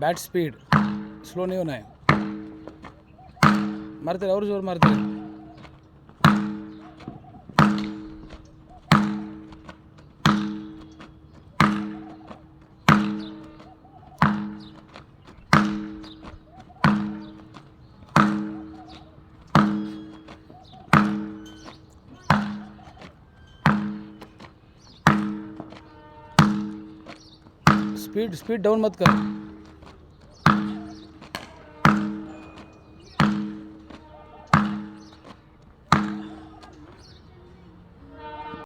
Bat speed slow नहीं होना है. मारते रहे और जोर मारते रहे. स्पीड स्पीड डाउन मत कर.